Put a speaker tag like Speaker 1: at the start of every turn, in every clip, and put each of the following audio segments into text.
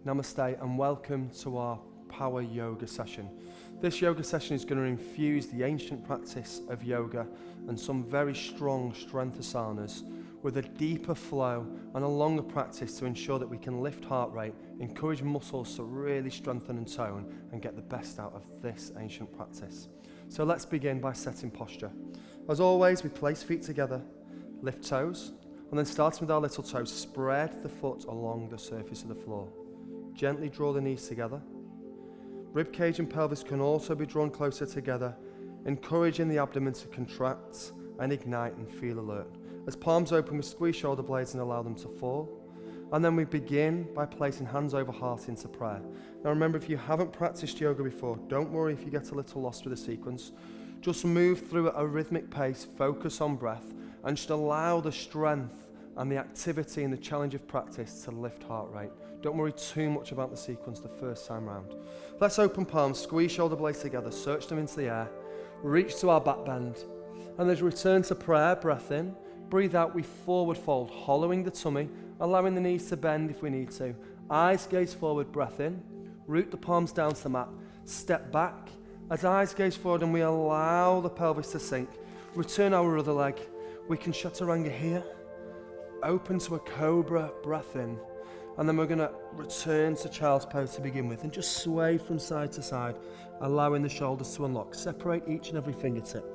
Speaker 1: Namaste and welcome to our power yoga session. This yoga session is going to infuse the ancient practice of yoga and some very strong strength asanas with a deeper flow and a longer practice to ensure that we can lift heart rate, encourage muscles to really strengthen and tone and get the best out of this ancient practice. So let's begin by setting posture. As always, we place feet together, lift toes, and then starting with our little toes, spread the foot along the surface of the floor. Gently draw the knees together. Rib cage and pelvis can also be drawn closer together, encouraging the abdomen to contract and ignite and feel alert. As palms open, we squeeze shoulder blades and allow them to fall. And then we begin by placing hands over heart into prayer. Now remember, if you haven't practiced yoga before, don't worry if you get a little lost with the sequence. Just move through at a rhythmic pace, focus on breath, and just allow the strength and the activity and the challenge of practice to lift heart rate. Don't worry too much about the sequence the first time round. Let's open palms, squeeze shoulder blades together, search them into the air, reach to our back bend, and as we return to prayer, breath in, breathe out, we forward fold, hollowing the tummy, allowing the knees to bend if we need to. Eyes gaze forward, breath in, root the palms down to the mat, step back, as eyes gaze forward and we allow the pelvis to sink, return our other leg. We can chaturanga here, open to a cobra, breath in, and then we're going to return to child's pose to begin with and just sway from side to side, allowing the shoulders to unlock. Separate each and every fingertip.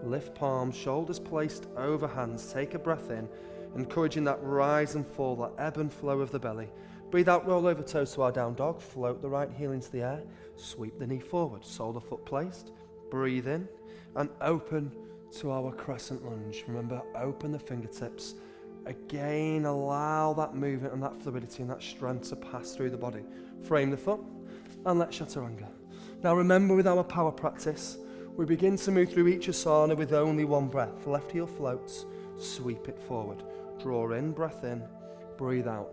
Speaker 1: Lift palms, shoulders placed over hands. Take a breath in, encouraging that rise and fall, that ebb and flow of the belly. Breathe out, roll over toes to our down dog. Float the right heel into the air. Sweep the knee forward, sole the foot placed. Breathe in and open to our crescent lunge. Remember, open the fingertips. Again, allow that movement and that fluidity and that strength to pass through the body. Frame the foot and let chaturanga. Now remember, with our power practice, we begin to move through each asana with only one breath. Left heel floats, sweep it forward. Draw in, breath in, breathe out.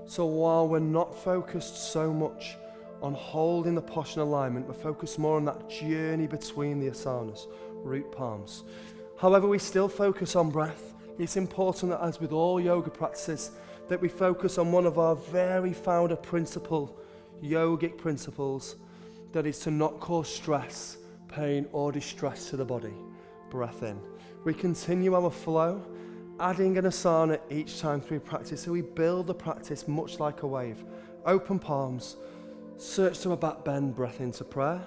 Speaker 1: So while we're not focused so much on holding the posture and alignment, we're focused more on that journey between the asanas, root palms. However, we still focus on breath. It's important that, as with all yoga practices, that we focus on one of our very founder principle, yogic principles, that is to not cause stress, pain or distress to the body. Breath in. We continue our flow, adding an asana each time through practice, so we build the practice much like a wave. Open palms, search to a back bend, breath into prayer.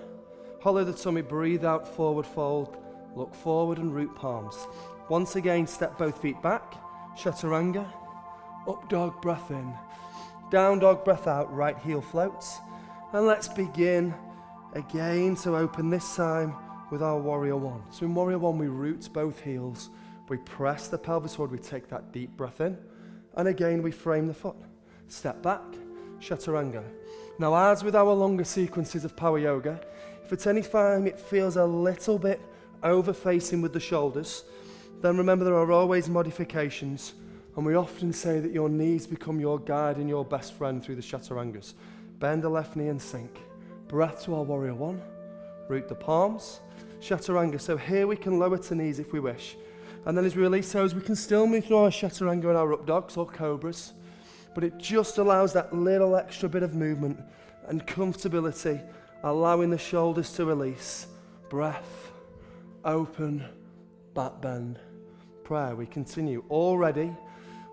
Speaker 1: Hollow the tummy, breathe out, forward fold, look forward and root palms. Once again, step both feet back, chaturanga, up dog, breath in, down dog, breath out, right heel floats. And let's begin again to open, this time with our warrior one. So in warrior one, we root both heels, we press the pelvis forward, we take that deep breath in, and again we frame the foot. Step back, chaturanga. Now, as with our longer sequences of power yoga, if at any time it feels a little bit over facing with the shoulders, then remember there are always modifications, and we often say that your knees become your guide and your best friend through the chaturangas. Bend the left knee and sink. Breath to our warrior one. Root the palms. Chaturanga. So here we can lower to knees if we wish. And then as we release toes, we can still move through our chaturanga and our up dogs or cobras. But it just allows that little extra bit of movement and comfortability, allowing the shoulders to release. Breath. Open. Back bend. Prayer. We continue. Already,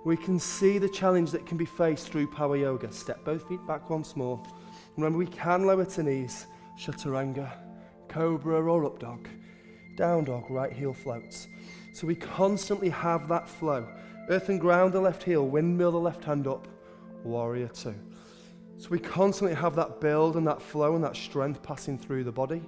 Speaker 1: we can see the challenge that can be faced through power yoga. Step both feet back once more. Remember, we can lower to knees. Chaturanga, cobra or up dog. Down dog, right heel floats. So we constantly have that flow. Earth and ground the left heel, windmill the left hand up. Warrior two. So we constantly have that build and that flow and that strength passing through the body.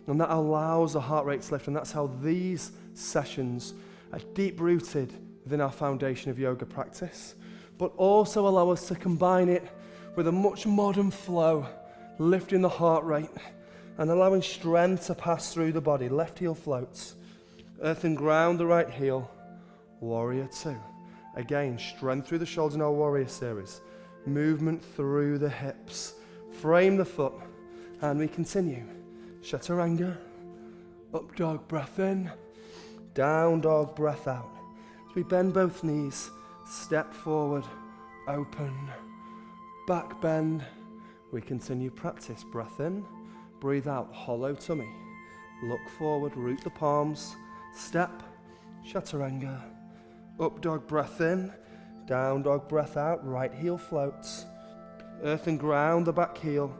Speaker 1: And that allows the heart rate to lift. And that's how these sessions are deep rooted within our foundation of yoga practice, but also allow us to combine it with a much modern flow, lifting the heart rate and allowing strength to pass through the body. Left heel floats, earth and ground the right heel, warrior two. Again, strength through the shoulders in our warrior series, movement through the hips, frame the foot, and we continue. Chaturanga, up dog, breath in, down dog, breath out. As we bend both knees, step forward, open, back bend, We continue practice. Breath in, breathe out, hollow tummy. Look forward, root the palms, step, chaturanga. Up dog, breath in, down dog, breath out, right heel floats. Earth and ground the back heel.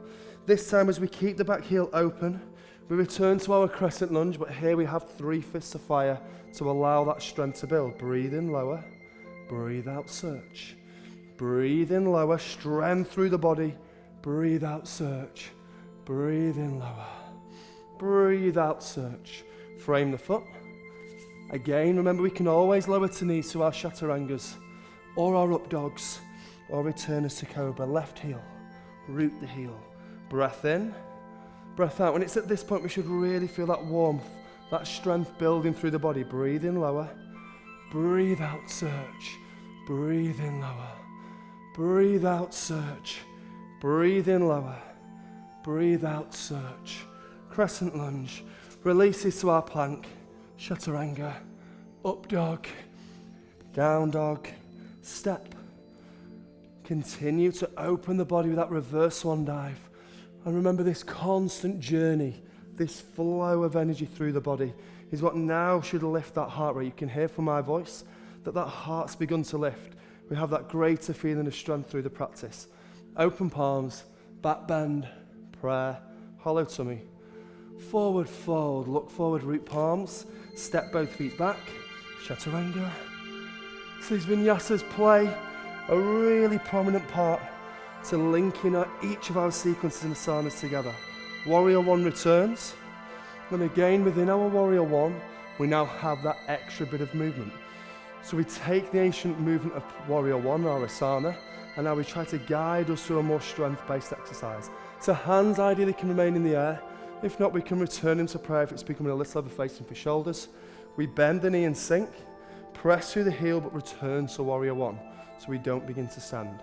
Speaker 1: This time as we keep the back heel open, we return to our crescent lunge, but here we have 3 fists of fire to allow that strength to build. Breathe in lower, breathe out, search. Breathe in lower, strength through the body. Breathe out, search. Breathe in lower. Breathe out, search. Frame the foot. Again, remember we can always lower to knees to our chaturangas or our up dogs or return us to cobra. Left heel, root the heel. Breath in, breath out. When it's at this point, we should really feel that warmth, that strength building through the body. Breathe in lower. Breathe out, search. Breathe in lower. Breathe out, search. Breathe in lower. Breathe out, search. Crescent lunge. Releases to our plank. Chaturanga. Up dog. Down dog. Step. Continue to open the body with that reverse swan dive. And remember this constant journey, this flow of energy through the body is what now should lift that heart rate. You can hear from my voice that heart's begun to lift. We have that greater feeling of strength through the practice. Open palms, back bend, prayer, hollow tummy. Forward fold, look forward, root palms, step both feet back, chaturanga. So these vinyasas play a really prominent part to linking each of our sequences and asanas together. Warrior one returns, and again within our warrior one, we now have that extra bit of movement. So we take the ancient movement of warrior one, our asana, and now we try to guide us through a more strength-based exercise. So hands ideally can remain in the air. If not, we can return into prayer if it's becoming a little over facing for shoulders. We bend the knee and sink, press through the heel, but return to warrior one, so we don't begin to stand.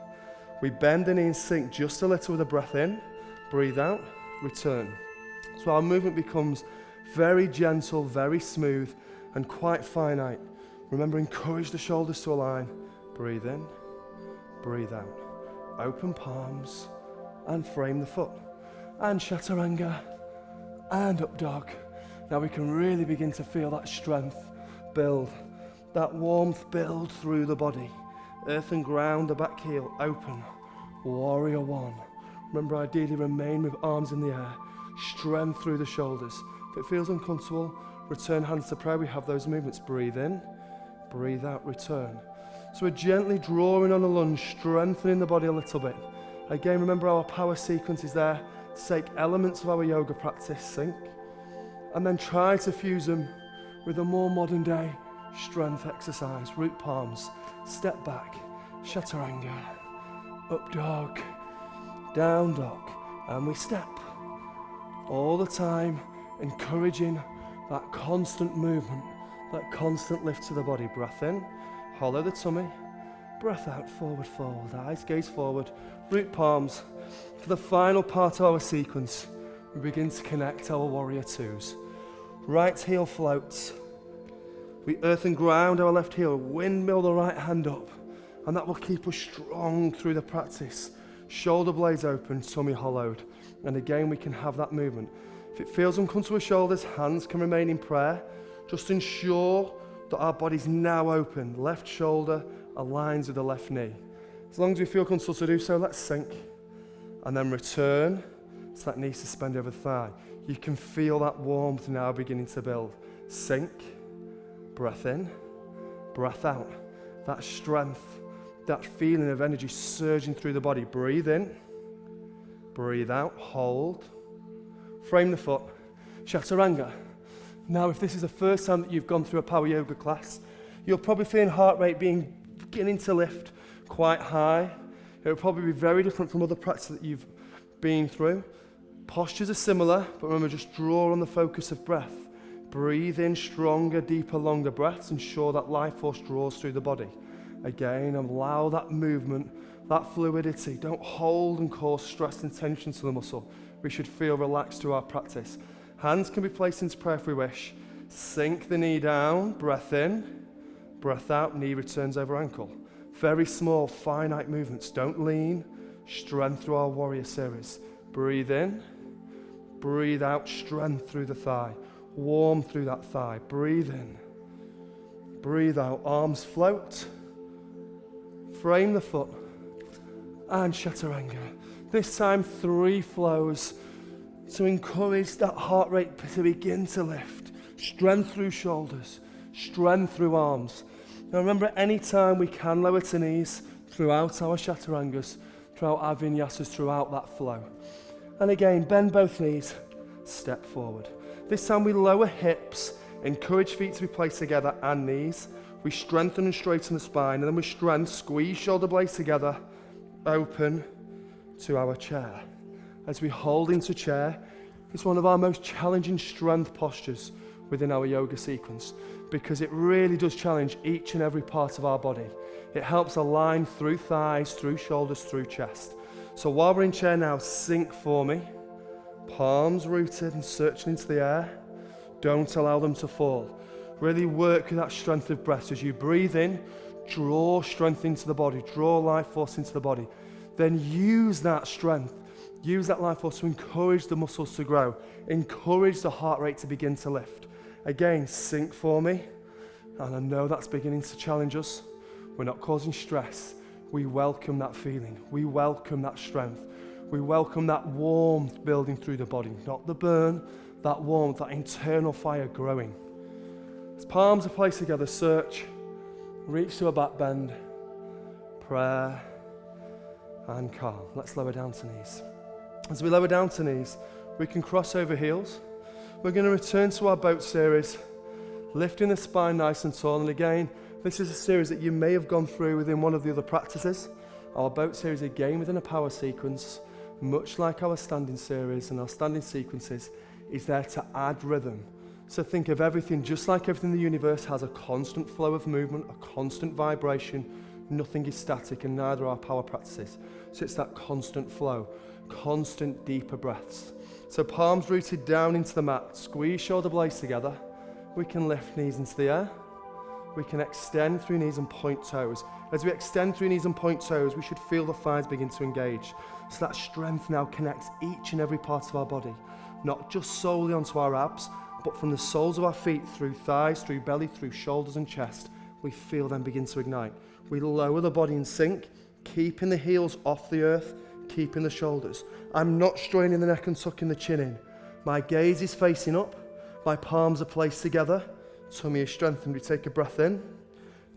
Speaker 1: We bend the knee and sink just a little with a breath in, breathe out, return. So our movement becomes very gentle, very smooth, and quite finite. Remember, encourage the shoulders to align. Breathe in, breathe out. Open palms and frame the foot. And chaturanga and up dog. Now we can really begin to feel that strength build, that warmth build through the body. Earth and ground, the back heel, open. Warrior one. Remember, ideally remain with arms in the air. Strength through the shoulders. If it feels uncomfortable, return hands to prayer. We have those movements. Breathe in, breathe out, return. So we're gently drawing on a lunge, strengthening the body a little bit. Again, remember our power sequence is there to take elements of our yoga practice, sink, and then try to fuse them with a more modern day strength exercise. Root palms, step back, chaturanga, up dog, down dog, and we step. All the time, encouraging that constant movement, that constant lift to the body. Breath in, hollow the tummy, breath out, forward fold, eyes gaze forward, root palms. For the final part of our sequence, we begin to connect our warrior twos. Right heel floats. We earth and ground our left heel, windmill the right hand up, and that will keep us strong through the practice. Shoulder blades open, tummy hollowed, and again we can have that movement. If it feels uncomfortable with shoulders, hands can remain in prayer. Just ensure that our body's now open. Left shoulder aligns with the left knee. As long as we feel comfortable to do so, let's sink. And then return to that knee suspended over the thigh. You can feel that warmth now beginning to build. Sink, breath in, breath out. That strength, that feeling of energy surging through the body. Breathe in, breathe out, hold. Frame the foot, chaturanga. Now, if this is the first time that you've gone through a power yoga class, you'll probably feel heart rate beginning to lift quite high. It will probably be very different from other practices that you've been through. Postures are similar, but remember, just draw on the focus of breath. Breathe in stronger, deeper, longer breaths. Ensure that life force draws through the body. Again, allow that movement, that fluidity. Don't hold and cause stress and tension to the muscle. We should feel relaxed through our practice. Hands can be placed into prayer if we wish. Sink the knee down, breath in, breath out, knee returns over ankle. Very small, finite movements. Don't lean. Strength through our warrior series. Breathe in. Breathe out, strength through the thigh. Warm through that thigh. Breathe in. Breathe out, arms float. Frame the foot. And chaturanga. This time 3 flows to encourage that heart rate to begin to lift. Strength through shoulders. Strength through arms. Now remember, any time we can lower to knees throughout our chaturangas, throughout our vinyasas, throughout that flow. And again, bend both knees, step forward. This time we lower hips, encourage feet to be placed together and knees. We strengthen and straighten the spine, and then with strength, squeeze shoulder blades together, open to our chair. As we hold into chair, it's one of our most challenging strength postures within our yoga sequence, because it really does challenge each and every part of our body. It helps align through thighs, through shoulders, through chest. So while we're in chair now, sink for me. Palms rooted and searching into the air. Don't allow them to fall. Really work with that strength of breath. As you breathe in, draw strength into the body, draw life force into the body. Then use that strength, use that life force to encourage the muscles to grow, encourage the heart rate to begin to lift. Again, sink for me. And I know that's beginning to challenge us. We're not causing stress. We welcome that feeling. We welcome that strength. We welcome that warmth building through the body. Not the burn, that warmth, that internal fire growing. As palms are placed together, search. Reach to a back bend. Prayer. And calm. Let's lower down to knees. As we lower down to knees, we can cross over heels. We're going to return to our boat series, lifting the spine nice and tall. And again, this is a series that you may have gone through within one of the other practices. Our boat series, again, within a power sequence, much like our standing series and our standing sequences, is there to add rhythm. So think of everything, just like everything in the universe has a constant flow of movement, a constant vibration. Nothing is static, and neither are power practices. So it's that constant flow, constant deeper breaths. So palms rooted down into the mat, squeeze shoulder blades together. We can lift knees into the air. We can extend through knees and point toes. As we extend through knees and point toes, we should feel the thighs begin to engage. So that strength now connects each and every part of our body, not just solely onto our abs, but from the soles of our feet, through thighs, through belly, through shoulders and chest. We feel them begin to ignite. We lower the body in sync, keeping the heels off the earth, keeping the shoulders. I'm not straining the neck and tucking the chin in. My gaze is facing up. My palms are placed together. Tummy is strengthened. We take a breath in,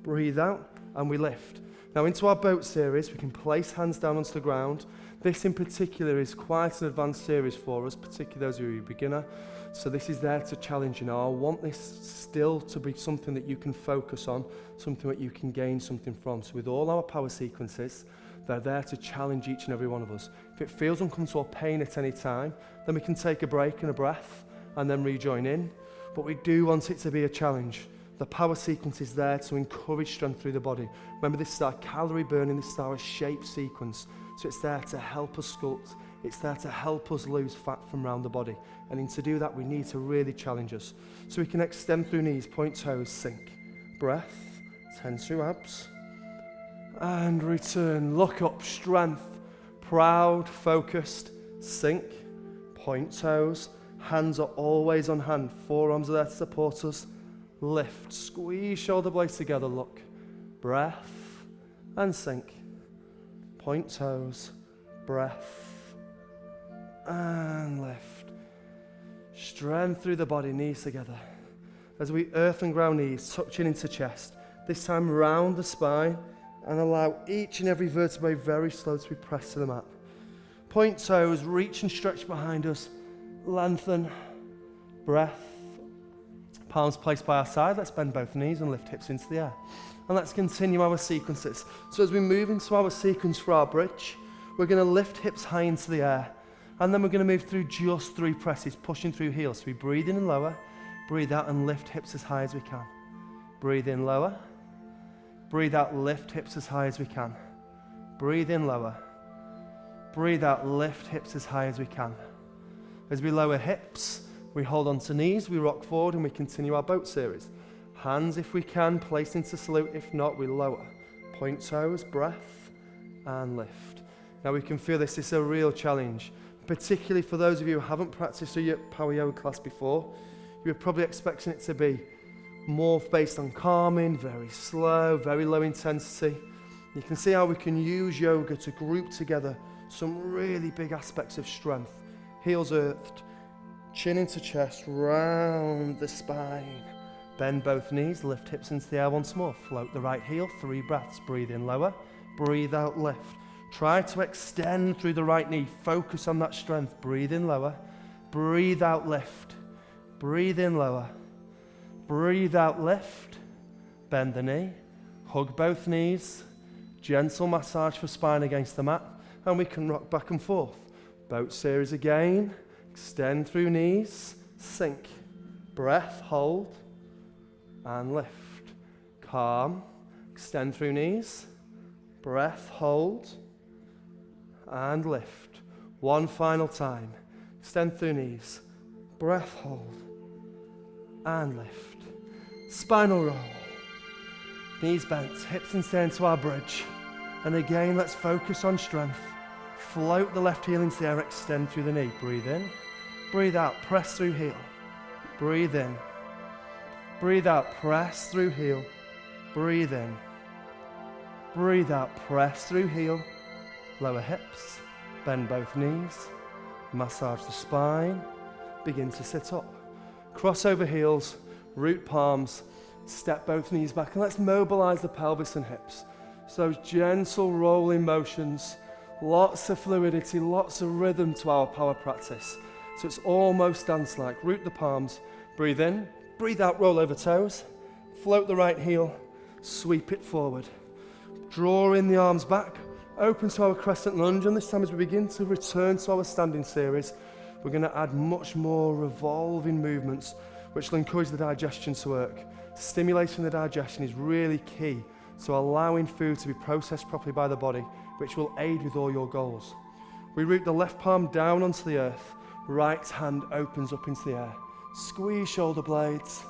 Speaker 1: breathe out, and we lift. Now into our boat series, we can place hands down onto the ground. This in particular is quite an advanced series for us, particularly those of you who are a beginner. So this is there to challenge you. Now I want this still to be something that you can focus on, something that you can gain something from. So with all our power sequences, they're there to challenge each and every one of us. If it feels uncomfortable or pain at any time, then we can take a break and a breath and then rejoin in. But we do want it to be a challenge. The power sequence is there to encourage strength through the body. Remember, this is our calorie burning, this is our shape sequence. So it's there to help us sculpt. It's there to help us lose fat from around the body. And to do that, we need to really challenge us. So we can extend through knees, point toes, sink. Breath, tense through abs. And return, look up, strength, proud, focused, sink, point toes, hands are always on hand, forearms are there to support us, lift, squeeze shoulder blades together, look, breath, and sink, point toes, breath, and lift, strength through the body, knees together, as we earth and ground knees, touching into chest, this time round the spine, and allow each and every vertebrae very slow to be pressed to the mat. Point toes, reach and stretch behind us. Lengthen, breath. Palms placed by our side. Let's bend both knees and lift hips into the air. And let's continue our sequences. So as we move into our sequence for our bridge, we're going to lift hips high into the air. And then we're going to move through just 3 presses, pushing through heels. So we breathe in and lower, breathe out and lift hips as high as we can. Breathe in, lower. Breathe out, lift hips as high as we can. Breathe in, lower. Breathe out, lift hips as high as we can. As we lower hips, we hold on to knees, we rock forward and we continue our boat series. Hands, if we can, placed into salute. If not, we lower. Point toes, breath, and lift. Now we can feel this is a real challenge. Particularly for those of you who haven't practiced a power yoga class before, you're probably expecting it to be more based on calming, very slow, very low intensity. You can see how we can use yoga to group together some really big aspects of strength. Heels earthed, chin into chest, round the spine. Bend both knees, lift hips into the air once more. Float the right heel, 3 breaths. Breathe in lower, breathe out lift. Try to extend through the right knee. Focus on that strength. Breathe in lower, breathe out lift. Breathe in lower, breathe out lift. Bend the knee, hug both knees. Gentle massage for spine against the mat, and we can rock back and forth. Boat series again. Extend through knees, sink. Breath, hold, and lift. Calm, extend through knees. Breath, hold, and lift. One final time. Extend through knees. Breath, hold, and lift. Spinal roll. Knees bent, hips into our bridge. And again, let's focus on strength. Float the left heel into the air, extend through the knee. Breathe in, breathe out, press through heel. Breathe in, breathe out, press through heel. Breathe in, breathe out, press through heel. Lower hips, bend both knees. Massage the spine, begin to sit up. Cross over heels, root palms, step both knees back, and let's mobilize the pelvis and hips. So those gentle rolling motions, lots of fluidity, lots of rhythm to our power practice. So it's almost dance-like. Root the palms, breathe in, breathe out, roll over toes, float the right heel, sweep it forward. Draw in the arms back, open to our crescent lunge, and this time as we begin to return to our standing series, we're going to add much more revolving movements, which will encourage the digestion to work. Stimulating the digestion is really key to allowing food to be processed properly by the body, which will aid with all your goals. We root the left palm down onto the earth, right hand opens up into the air. Squeeze shoulder blades.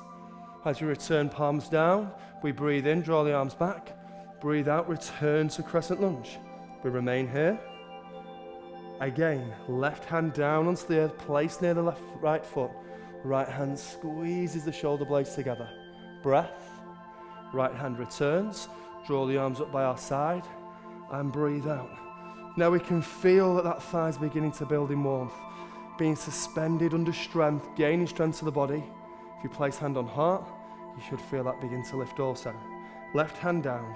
Speaker 1: As we return palms down, we breathe in, draw the arms back, breathe out, return to crescent lunge. We remain here. Again, left hand down onto the earth, placed near the right foot. Right hand squeezes the shoulder blades together. Breath. Right hand returns, draw the arms up by our side, and breathe out. Now we can feel that thigh's beginning to build in warmth, being suspended under strength, gaining strength to the body. If you place hand on heart, you should feel that begin to lift also. Left hand down,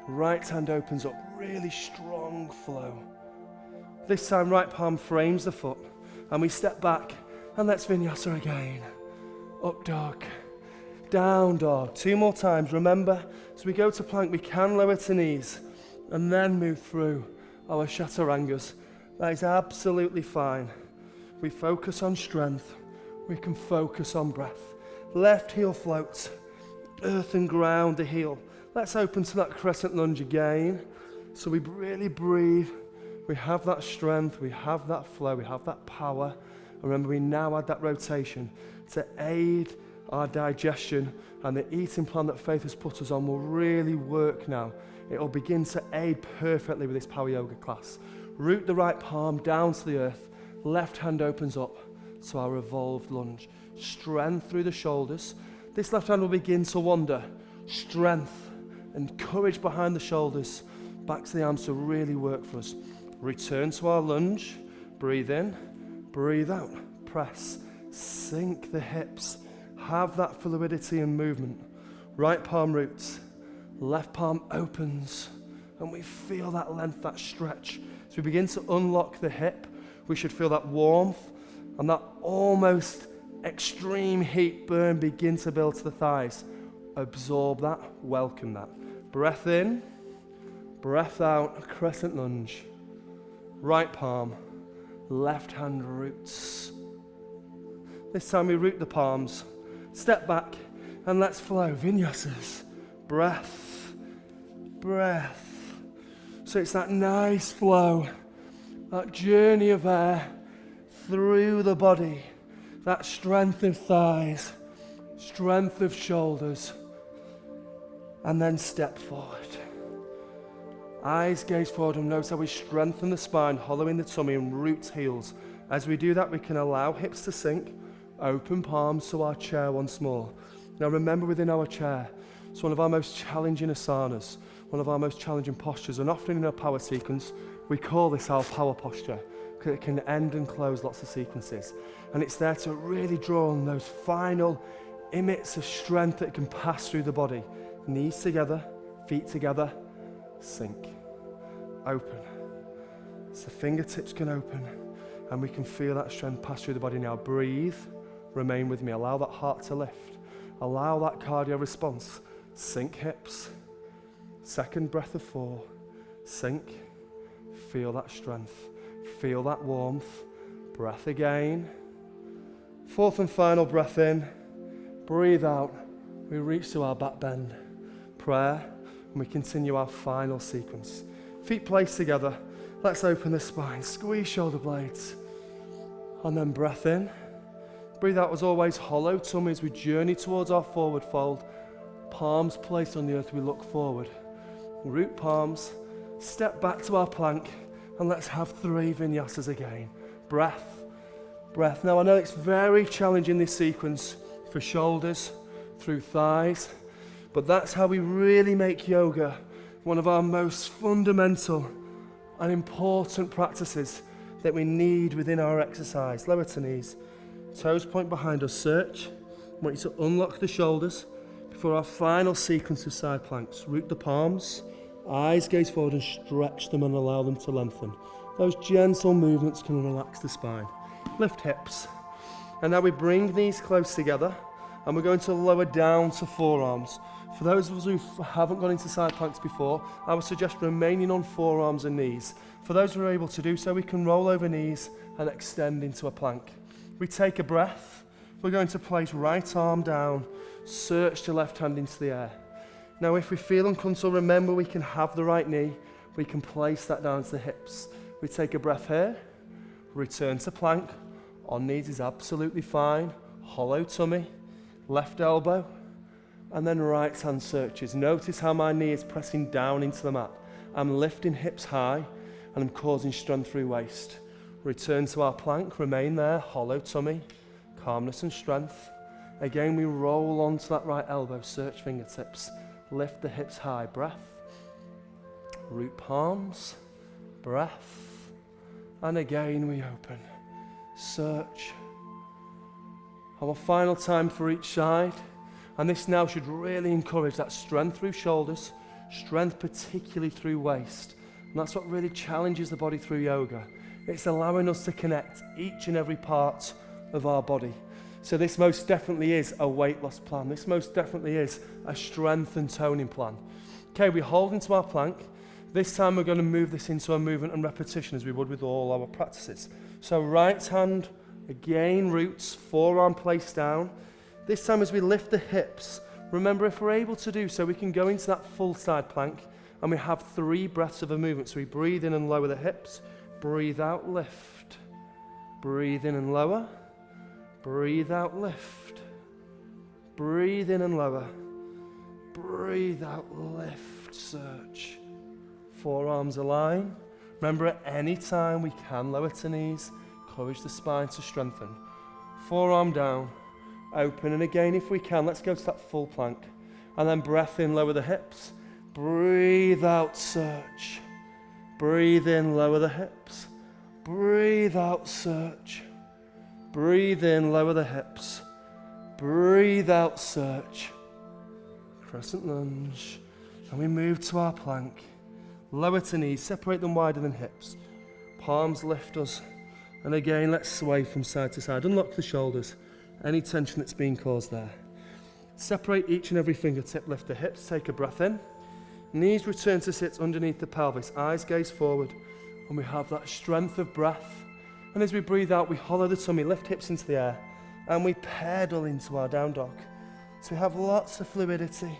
Speaker 1: right hand opens up, really strong flow. This time right palm frames the foot, and we step back, and let's vinyasa again. Up dog. Down dog. 2 more times. Remember, as we go to plank, we can lower to knees and then move through our chaturangas. That is absolutely fine. We focus on strength. We can focus on breath. Left heel floats. Earth and ground the heel. Let's open to that crescent lunge again. So we really breathe. We have that strength. We have that flow. We have that power. Remember, we now add that rotation to aid our digestion, and the eating plan that Faith has put us on will really work now. It will begin to aid perfectly with this power yoga class. Root the right palm down to the earth, left hand opens up to our revolved lunge. Strength through the shoulders. This left hand will begin to wander. Strength and courage behind the shoulders, back to the arms to really work for us. Return to our lunge, breathe in, breathe out, press, sink the hips. Have that fluidity and movement. Right palm roots, left palm opens, and we feel that length, that stretch. As we begin to unlock the hip, we should feel that warmth and that almost extreme heat burn begin to build to the thighs. Absorb that, welcome that. Breath in, breath out, crescent lunge. Right palm, left hand roots. This time we root the palms. Step back and let's flow. Vinyasas. Breath. Breath. So it's that nice flow, that journey of air through the body, that strength of thighs, strength of shoulders, and then step forward. Eyes gaze forward and notice how we strengthen the spine, hollowing the tummy and roots heels. As we do that, we can allow hips to sink, open palms to our chair once more. Now remember, within our chair, it's one of our most challenging asanas, one of our most challenging postures, and often in a power sequence, we call this our power posture, because it can end and close lots of sequences. And it's there to really draw on those final emits of strength that can pass through the body. Knees together, feet together, sink, open. So fingertips can open, and we can feel that strength pass through the body now. Breathe, remain with me. Allow that heart to lift. Allow that cardio response. Sink hips. Second breath of 4. Sink. Feel that strength. Feel that warmth. Breath again. Fourth and final breath in. Breathe out. We reach to our back bend. Prayer. And we continue our final sequence. Feet placed together. Let's open the spine. Squeeze shoulder blades. And then breath in. Breathe out as always. Hollow tummy as we journey towards our forward fold. Palms placed on the earth, we look forward. Root palms. Step back to our plank. And let's have 3 vinyasas again. Breath. Breath. Now I know it's very challenging, this sequence, for shoulders, through thighs. But that's how we really make yoga one of our most fundamental and important practices that we need within our exercise. Lower to knees, toes point behind us, search. I want you to unlock the shoulders before our final sequence of side planks. Root the palms, eyes gaze forward and stretch them and allow them to lengthen. Those gentle movements can relax the spine. Lift hips. And now we bring knees close together and we're going to lower down to forearms. For those of us who haven't gone into side planks before, I would suggest remaining on forearms and knees. For those who are able to do so, we can roll over knees and extend into a plank. We take a breath. We're going to place right arm down, search the left hand into the air. Now, if we feel uncomfortable, remember we can have the right knee. We can place that down to the hips. We take a breath here, return to plank. On knees is absolutely fine. Hollow tummy, left elbow, and then right hand searches. Notice how my knee is pressing down into the mat. I'm lifting hips high and I'm causing strength through waist. Return to our plank, remain there, hollow tummy, calmness and strength. Again, we roll onto that right elbow, search fingertips, lift the hips high, breath, root palms, breath, and again we open, search. Our final time for each side. And this now should really encourage that strength through shoulders, strength particularly through waist. And that's what really challenges the body through yoga. It's allowing us to connect each and every part of our body. So this most definitely is a weight loss plan. This most definitely is a strength and toning plan. Okay, we hold into our plank. This time we're going to move this into a movement and repetition as we would with all our practices. So right hand, again, roots, forearm placed down. This time as we lift the hips, remember if we're able to do so, we can go into that full side plank and we have 3 breaths of a movement. So we breathe in and lower the hips, breathe out, lift. Breathe in and lower, breathe out, lift. Breathe in and lower, breathe out, lift, search. Forearms align. Remember at any time we can lower to knees, encourage the spine to strengthen. Forearm down. Open, and again if we can, let's go to that full plank. And then breath in, lower the hips. Breathe out, search. Breathe in, lower the hips. Breathe out, search. Breathe in, lower the hips. Breathe out, search. Crescent lunge. And we move to our plank. Lower to knees, separate them wider than hips. Palms lift us. And again, let's sway from side to side. Unlock the shoulders. Any tension that's being caused there. Separate each and every fingertip, lift the hips, take a breath in. Knees return to sit underneath the pelvis, eyes gaze forward, and we have that strength of breath. And as we breathe out, we hollow the tummy, lift hips into the air, and we pedal into our down dog. So we have lots of fluidity,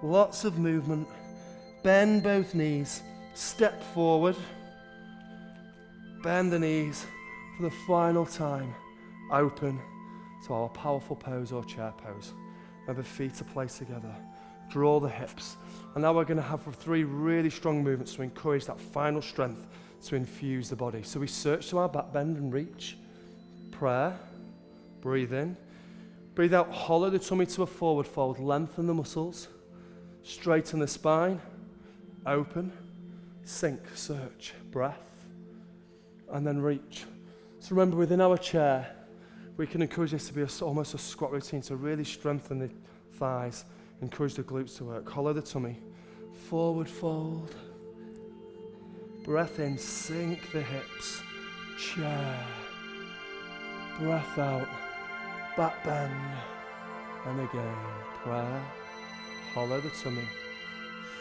Speaker 1: lots of movement. Bend both knees, step forward, bend the knees for the final time, open to our powerful pose or chair pose. Remember, feet are placed together. Draw the hips. And now we're going to have 3 really strong movements to encourage that final strength to infuse the body. So we search to our back bend and reach. Prayer. Breathe in. Breathe out, hollow the tummy to a forward fold. Lengthen the muscles. Straighten the spine. Open. Sink. Search. Breath. And then reach. So remember, within our chair, we can encourage this to be almost a squat routine, to really strengthen the thighs, encourage the glutes to work. Hollow the tummy. Forward fold. Breath in, sink the hips. Chair. Breath out. Back bend. And again. Prayer. Hollow the tummy.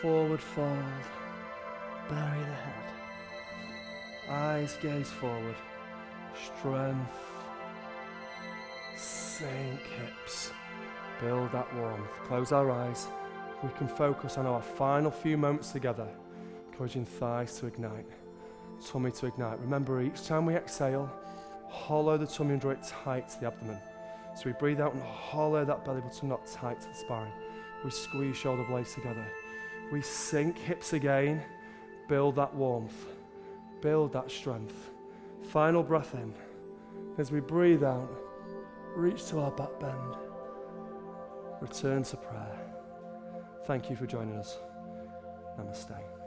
Speaker 1: Forward fold. Bury the head. Eyes gaze forward. Strength. Sink hips. Build that warmth. Close our eyes. We can focus on our final few moments together, encouraging thighs to ignite, tummy to ignite. Remember, each time we exhale, hollow the tummy and draw it tight to the abdomen. So we breathe out and hollow that belly button knot tight to the spine. We squeeze shoulder blades together. We sink hips again, build that warmth, build that strength. Final breath in. As we breathe out, reach to our back bend. Return to prayer. Thank you for joining us. Namaste.